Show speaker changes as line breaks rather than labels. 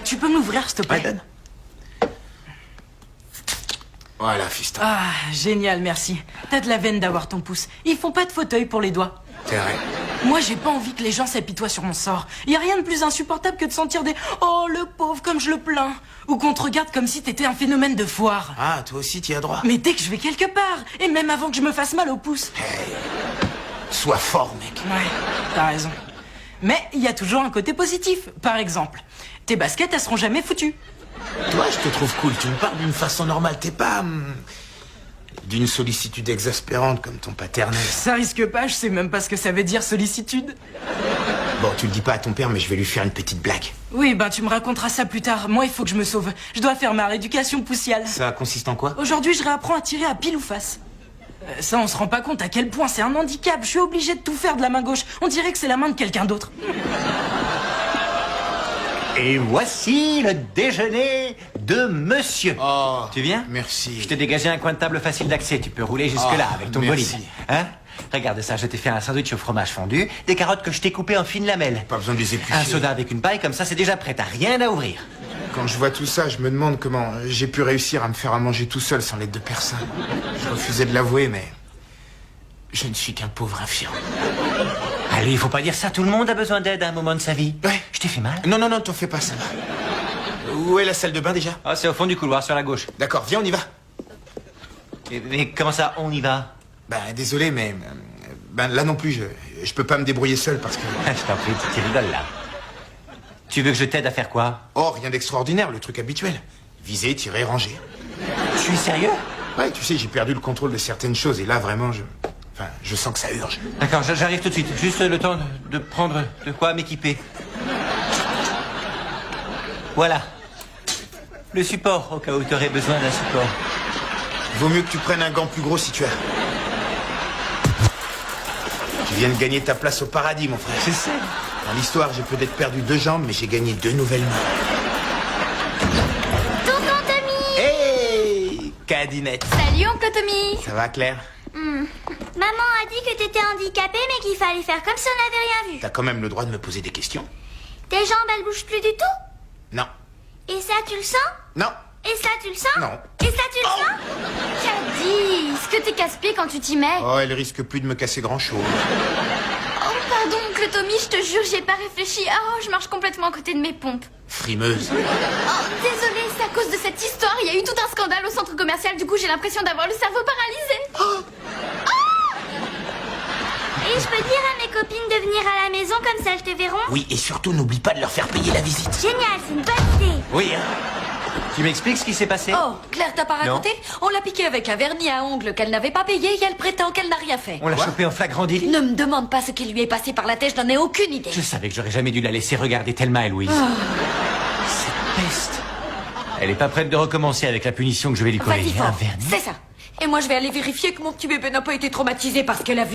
Tu peux m'ouvrir, s'il te plaît?
Ouais, donne. Voilà, fiston.
Ah, génial, merci. T'as de la veine d'avoir ton pouce. Ils font pas de fauteuil pour les doigts.
C'est vrai.
Moi, j'ai pas envie que les gens s'apitoient sur mon sort. Y a rien de plus insupportable que de sentir des « Oh, le pauvre, comme je le plains !» ou qu'on te regarde comme si t'étais un phénomène de foire.
Ah, toi aussi, t'y as droit.
Mais dès que je vais quelque part, et même avant que je me fasse mal au pouce.
Hey, sois fort, mec.
Ouais, t'as raison. Mais il y a toujours un côté positif. Par exemple, tes baskets, elles seront jamais foutues.
Toi, je te trouve cool. Tu me parles d'une façon normale. T'es pas... d'une sollicitude exaspérante comme ton paternel.
Ça risque pas, je sais même pas ce que ça veut dire, sollicitude.
Bon, tu le dis pas à ton père, mais je vais lui faire une petite blague.
Oui, ben tu me raconteras ça plus tard. Moi, il faut que je me sauve. Je dois faire ma rééducation poussiale.
Ça consiste en quoi?
Aujourd'hui, je réapprends à tirer à pile ou face. Ça, on se rend pas compte à quel point c'est un handicap. Je suis obligé de tout faire de la main gauche. On dirait que c'est la main de quelqu'un d'autre.
Et voici le déjeuner de monsieur.
Oh,
Tu viens?
merci.
Je t'ai dégagé un coin de table facile d'accès. Tu peux rouler jusque-là avec ton
merci.
bolide. Hein? Regarde ça, je t'ai fait un sandwich au fromage fondu, des carottes que je t'ai coupées en fines lamelles.
Pas besoin de les éplucher.
Un soda avec une paille, comme ça c'est déjà prêt, t'as rien à ouvrir.
Quand je vois tout ça, je me demande comment j'ai pu réussir à me faire à manger tout seul sans l'aide de personne. Je refusais de l'avouer, mais... je ne suis qu'un pauvre infirme.
Allez, il faut pas dire ça, tout le monde a besoin d'aide à un moment de sa vie.
Ouais.
Je t'ai fait mal?
Non, non, non, t'en fais pas, ça va. Où est la salle de bain, déjà?
Ah, c'est au fond du couloir, sur la gauche.
D'accord, viens, on y va.
Mais comment ça, on y va?
Ben, désolé, mais... ben, là non plus, je peux pas me débrouiller seul parce que...
Je t'en prie, tu rigoles là. Tu veux que je t'aide à faire quoi?
Oh, rien d'extraordinaire, le truc habituel. Viser, tirer, ranger.
Tu es sérieux?
Ouais, tu sais, j'ai perdu le contrôle de certaines choses et là, vraiment, enfin, je sens que ça urge.
D'accord, j'arrive tout de suite. Juste le temps de prendre de quoi m'équiper. Voilà. Le support, au cas où tu aurais besoin d'un support.
Vaut mieux que tu prennes un gant plus gros si tu as. Tu viens de gagner ta place au paradis, mon frère.
Je sais.
Dans l'histoire, j'ai peut-être perdu 2 jambes, mais j'ai gagné 2 nouvelles mains.
Tonton Tommy!
Hey, Cadinette.
Salut, oncle Tommy!
Ça va, Claire?
Maman a dit que t'étais handicapé, mais qu'il fallait faire comme si on n'avait rien vu.
T'as quand même le droit de me poser des questions?
Tes jambes, elles bougent plus du tout?
Non.
Et ça, tu le sens?
Non.
Et ça, tu le sens?
Non.
Et ça, tu le sens? Cadis, que t'es casse-pied quand tu t'y mets?
Oh, elle risque plus de me casser grand-chose.
Oh, pardon, oncle Tommy, je te jure, j'ai pas réfléchi. Oh, je marche complètement à côté de mes pompes.
Frimeuse.
Oh, désolée, c'est à cause de cette histoire. Il y a eu tout un scandale au centre commercial. Du coup, j'ai l'impression d'avoir le cerveau paralysé. Oh! Et je peux dire à mes copines de venir à la maison, comme ça elles te verront?
Oui, et surtout, n'oublie pas de leur faire payer la visite.
Génial, c'est une bonne idée.
Oui, hein? Tu m'expliques ce qui s'est passé?
Oh, Claire t'a pas raconté? On l'a piqué avec un vernis à ongles qu'elle n'avait pas payé et elle prétend qu'elle n'a rien fait.
On l'a chopé en flagrant délit?
Ne me demande pas ce qui lui est passé par la tête, je n'en ai aucune idée.
Je savais que j'aurais jamais dû la laisser regarder Thelma et Louise. Cette peste. Elle est pas prête de recommencer avec la punition que je vais lui coller.
Vas-y
Un
fort,
vernis.
c'est ça. Et moi je vais aller vérifier que mon petit bébé n'a pas été traumatisé parce qu'elle a vu